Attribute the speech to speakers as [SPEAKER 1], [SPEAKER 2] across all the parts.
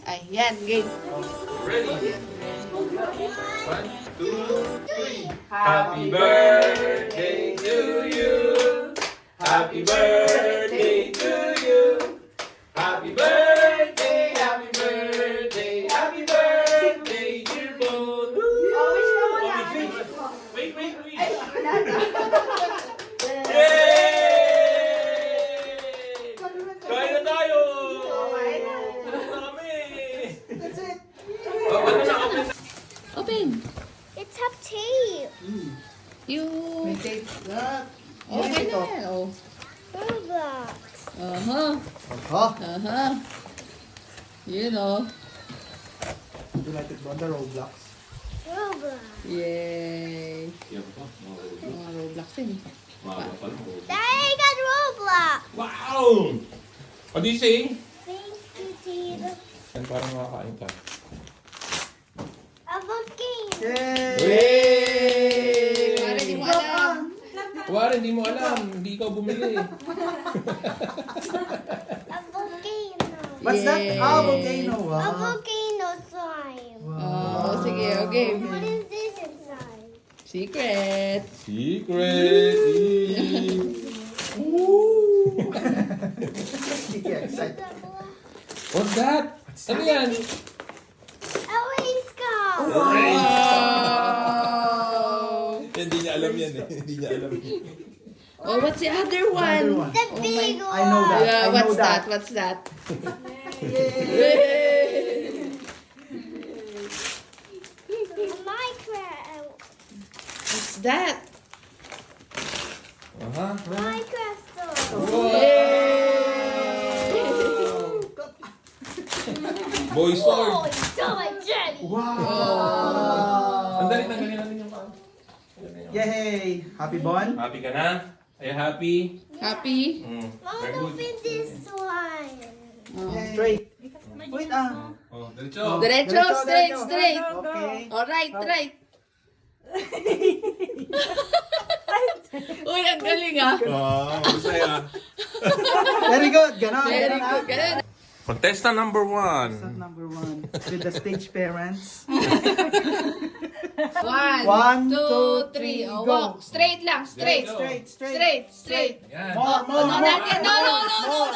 [SPEAKER 1] Ay, yan, game.
[SPEAKER 2] Ready? 1, 2, 3. Happy birthday to you. Happy birthday to you. Happy birthday, happy birthday, happy birthday, dear Bon. Wait. Yay! Kain na tayo! Kain na kami!
[SPEAKER 3] That's it.
[SPEAKER 1] Open.
[SPEAKER 4] It's have tape.
[SPEAKER 1] You...
[SPEAKER 3] May tape. Ah,
[SPEAKER 1] Okay
[SPEAKER 3] ito.
[SPEAKER 1] na. Oh.
[SPEAKER 4] Roblox.
[SPEAKER 1] Uh-huh.
[SPEAKER 3] Oh,
[SPEAKER 1] Uh-huh. You know.
[SPEAKER 3] do you like it on the Roblox?
[SPEAKER 4] Roblox.
[SPEAKER 1] Yay.
[SPEAKER 2] Yan pa,
[SPEAKER 1] Mga Roblox din.
[SPEAKER 2] Maaga pa lang.
[SPEAKER 4] Daddy, I got Roblox.
[SPEAKER 2] Wow! What do you say?
[SPEAKER 4] Thank you, Tito.
[SPEAKER 2] Yan, parang makakain ka.
[SPEAKER 4] A game.
[SPEAKER 3] Yay!
[SPEAKER 1] Pare, di mo alam.
[SPEAKER 2] Kuwari, hindi mo alam. Hindi ikaw bumili.
[SPEAKER 4] A volcano.
[SPEAKER 3] What's that?
[SPEAKER 1] Yay.
[SPEAKER 3] Ah, volcano.
[SPEAKER 4] A
[SPEAKER 3] Wow.
[SPEAKER 4] volcano slime.
[SPEAKER 1] Oh, sige, okay.
[SPEAKER 4] What is this inside?
[SPEAKER 1] Secret.
[SPEAKER 2] Secret!
[SPEAKER 3] Yeah, excited.
[SPEAKER 2] What's that? Ano yan?
[SPEAKER 4] A race car.
[SPEAKER 1] Wow.
[SPEAKER 2] Hindi niya alam yan eh. Hindi niya alam.
[SPEAKER 1] Oh, what's the other one?
[SPEAKER 3] Another one.
[SPEAKER 4] The big one.
[SPEAKER 3] I know that.
[SPEAKER 1] Yeah,
[SPEAKER 3] I know
[SPEAKER 1] what's that?
[SPEAKER 3] that.
[SPEAKER 1] What's that?
[SPEAKER 3] Yay!
[SPEAKER 4] Minecraft.
[SPEAKER 1] What's that?
[SPEAKER 4] Minecraft store.
[SPEAKER 2] Boy sword!
[SPEAKER 4] Oh, Toy Jelly.
[SPEAKER 3] Wow!
[SPEAKER 2] Sandali, tanggalin natin yung paa.
[SPEAKER 3] Yay! Happy Bon?
[SPEAKER 2] Happy ka na? Are you happy?
[SPEAKER 1] Happy?
[SPEAKER 4] Mama,
[SPEAKER 2] Very good.
[SPEAKER 4] open this one.
[SPEAKER 1] Oh.
[SPEAKER 3] Straight. Wait,
[SPEAKER 2] Oh, diretso.
[SPEAKER 1] Diretso, straight,
[SPEAKER 3] diretso.
[SPEAKER 1] straight.
[SPEAKER 3] Okay.
[SPEAKER 1] All right, right. Uy, ang galing ah.
[SPEAKER 2] Wow, masaya.
[SPEAKER 3] Very good. Ganon.
[SPEAKER 1] Very
[SPEAKER 3] ganon,
[SPEAKER 1] good. Ganun.
[SPEAKER 2] Contestant number
[SPEAKER 3] That's
[SPEAKER 2] 1.
[SPEAKER 3] number 1. With the stage parents.
[SPEAKER 1] 1,
[SPEAKER 3] One,
[SPEAKER 1] 2,
[SPEAKER 3] two,
[SPEAKER 1] 3.
[SPEAKER 3] three,
[SPEAKER 1] Oh,
[SPEAKER 3] go.
[SPEAKER 1] walk. Straight lang, straight.
[SPEAKER 3] Straight.
[SPEAKER 1] Straight.
[SPEAKER 2] Yan.
[SPEAKER 3] More.
[SPEAKER 1] No, not yet. No.
[SPEAKER 3] More.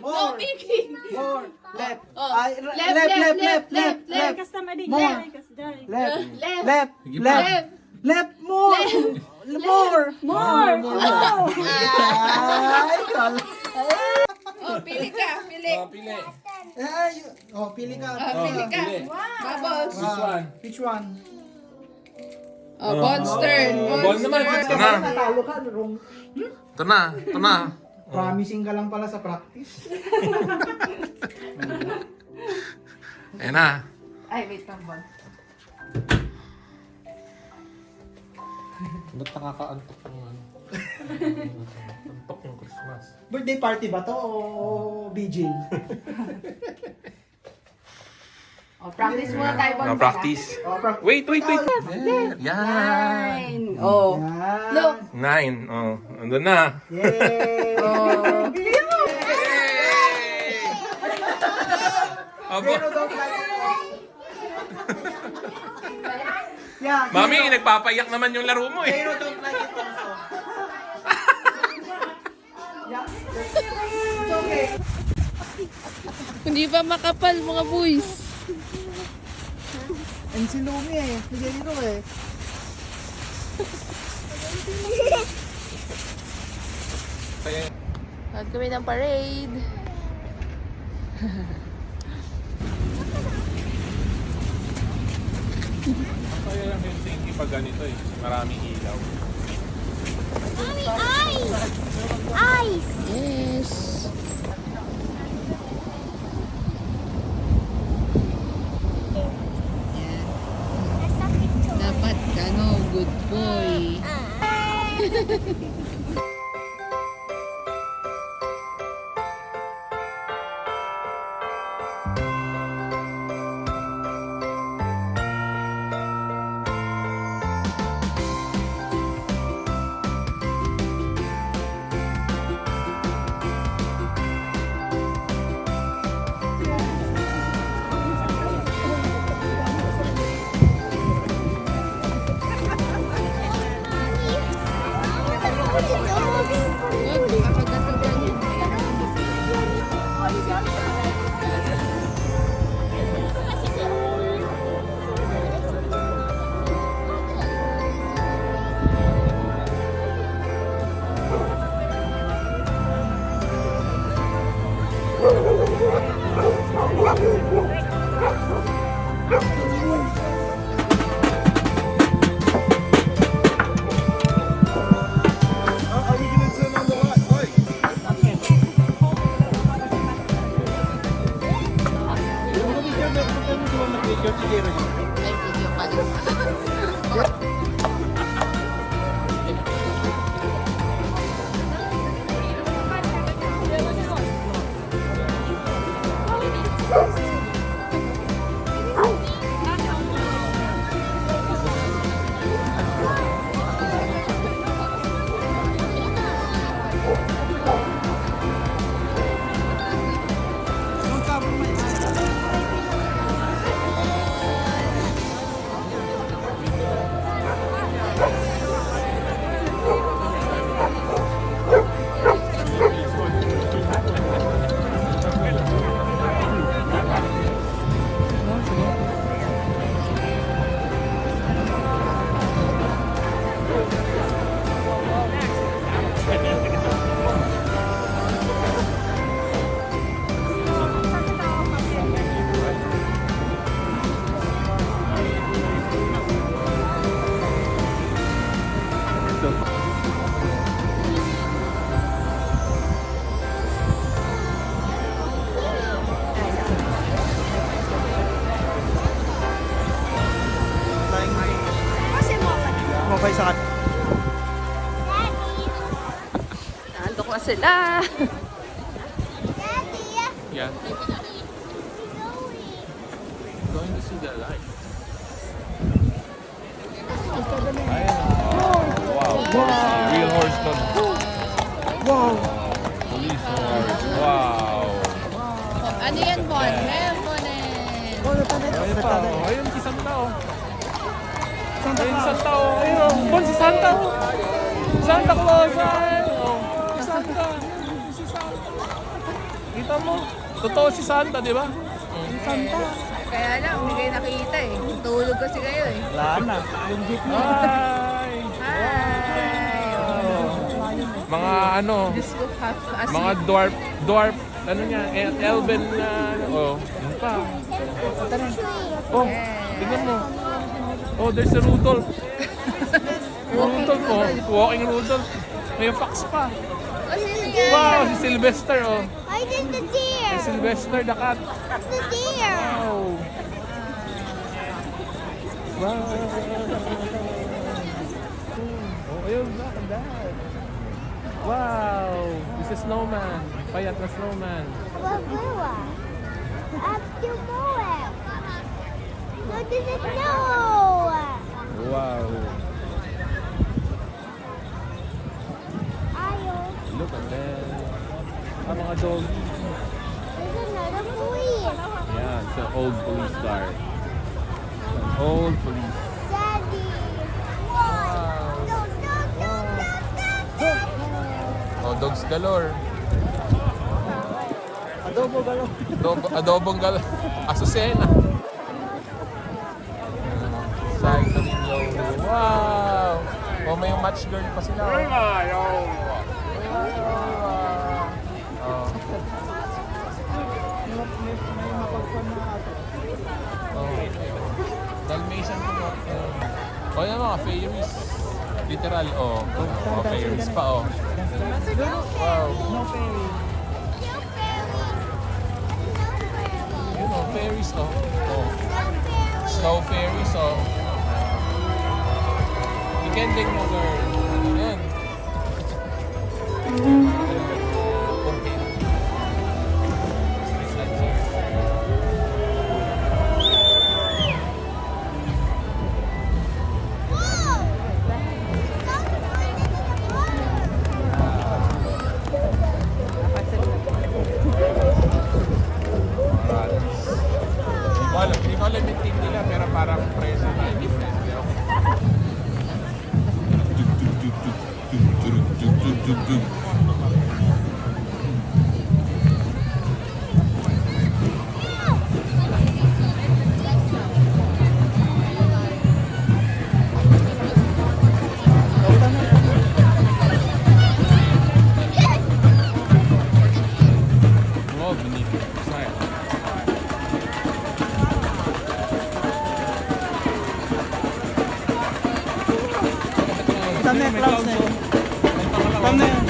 [SPEAKER 1] No peeking.
[SPEAKER 3] More. Left.
[SPEAKER 1] Oh.
[SPEAKER 3] Ay,
[SPEAKER 1] Left.
[SPEAKER 3] Left. More. Left.
[SPEAKER 1] Left.
[SPEAKER 3] Left.
[SPEAKER 2] Sige pa.
[SPEAKER 3] Left. Left. More. More.
[SPEAKER 1] More.
[SPEAKER 3] Ay,
[SPEAKER 1] Oh, pili ka. Pili.
[SPEAKER 2] Oh, pili.
[SPEAKER 3] Oh, pili ka.
[SPEAKER 1] Pili ka.
[SPEAKER 2] pili.
[SPEAKER 1] Bubbles.
[SPEAKER 2] Which one?
[SPEAKER 3] Which one?
[SPEAKER 1] Oh, Bon's turn.
[SPEAKER 2] Bon naman. Ito na.
[SPEAKER 3] Natalo ka. Wrong.
[SPEAKER 2] Ito na.
[SPEAKER 3] Promising ka lang pala sa practice.
[SPEAKER 2] Ayan na.
[SPEAKER 1] Ay, wait lang, Bon.
[SPEAKER 2] Ba't nakakaantok yung ano? Antok yung Christmas.
[SPEAKER 3] Birthday party ba to o BJ?
[SPEAKER 1] Oh, practice muna tayo, Bon.
[SPEAKER 2] Practice.
[SPEAKER 3] Oh,
[SPEAKER 2] Wait. Yan.
[SPEAKER 1] 9. Oh.
[SPEAKER 3] Yan.
[SPEAKER 1] Look.
[SPEAKER 2] 9. Oh, andun na.
[SPEAKER 3] Yay!
[SPEAKER 1] Oh.
[SPEAKER 2] Aba.
[SPEAKER 3] Pero don't like Yeah.
[SPEAKER 2] Mami, nagpapayak naman yung laro mo eh.
[SPEAKER 3] Pero don't like it also. Yeah. It's okay.
[SPEAKER 1] Hindi pa makapal, mga boys.
[SPEAKER 3] And si Lumi eh. Si Jeliro eh.
[SPEAKER 1] Huwag kami ng parade.
[SPEAKER 2] Kaya lang Helsinki pag ganito eh. Maraming ilaw.
[SPEAKER 4] Mommy, ice. Ice.
[SPEAKER 1] Yes. Dapat, good boy.
[SPEAKER 3] Kaya mo di ba mag-video si Jero yun?
[SPEAKER 1] Ay, video pa rin.
[SPEAKER 3] Mabay sa kat.
[SPEAKER 1] Nandok na sila.
[SPEAKER 2] Yeah. Going to see the lights. Wow. Real horse dog.
[SPEAKER 3] Wow!
[SPEAKER 2] Police horse. Wow.
[SPEAKER 1] Ano yan, Bon? Lemonen.
[SPEAKER 3] Oh, natanay.
[SPEAKER 2] Ayun pa. Oh. Ayun si Santa. Oh.
[SPEAKER 3] Santa
[SPEAKER 2] Ayun si
[SPEAKER 3] Claus.
[SPEAKER 2] Santa. Oh. Ayun. Oh. Bon, si Santa. Oh. Santa Claus. Ayun. Oh. Si Santa. Si Santa. Kita mo? Totoo si Santa, di ba?
[SPEAKER 3] Santa.
[SPEAKER 1] Kaya lang, hindi kayo nakita eh. Tulog kasi kayo eh.
[SPEAKER 3] Wala na. Yung jeep na.
[SPEAKER 2] Hi.
[SPEAKER 1] Hi!
[SPEAKER 2] Mga ano,
[SPEAKER 1] Diyos ko, half asleep.
[SPEAKER 2] mga dwarf, ano niya, elven na, oh, yun pa. Oh, tingnan mo. Oh, there's a Rudolph. Rudolph, oh, walking Rudolph. May fox pa.
[SPEAKER 1] Oh, sino yan?
[SPEAKER 2] Wow, si Sylvester, oh.
[SPEAKER 4] I did the deer.
[SPEAKER 2] Si Sylvester the cat.
[SPEAKER 4] The deer.
[SPEAKER 2] Wow. Wow. Oh, ayun na, dad. Wow, this is snowman. Payat na snowman.
[SPEAKER 4] Babawa. Up to mower. No, this is snow.
[SPEAKER 2] Wow.
[SPEAKER 4] Ayo.
[SPEAKER 2] Look at them. Ang mga doggy.
[SPEAKER 4] There's another police.
[SPEAKER 2] Yeah, it's an old police car. An old police.
[SPEAKER 4] Daddy. One. Dog, dog, dog, dog, dog, dog.
[SPEAKER 2] Oh, dogs galore.
[SPEAKER 3] Adobo galo.
[SPEAKER 2] Adobong galore. Asusena. Side sa ninyo. Wow! Oh, may match girl pa sila. Oh. Oh. Oh. Dalmatian po mo. Oh, yan mga fairies. Literal, oh. Oh, fairies pa, oh. Wow.
[SPEAKER 3] No pay.
[SPEAKER 2] Yun, oh, fairies, oh. Oh. Snow fairies, oh. Ikending mo, girl. Yan. Okay. Hindi ko alam yung team nila, pero parang preso na different. Oh, binigay. Sayang.
[SPEAKER 3] Saan na yung clouds na yun? Saan na yun?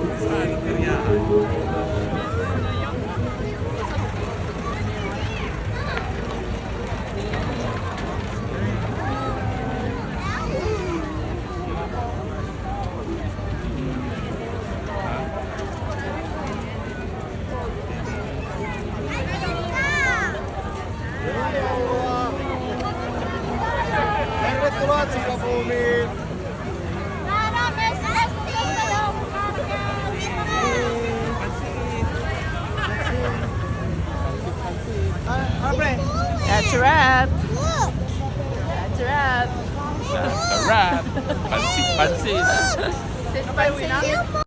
[SPEAKER 2] Saan? Kariyahan.
[SPEAKER 4] Tervetuloa Singapurein.
[SPEAKER 1] That's a wrap.
[SPEAKER 4] Look.
[SPEAKER 1] That's a wrap.
[SPEAKER 2] That's a wrap. Pansit, pansit.
[SPEAKER 1] Pansit.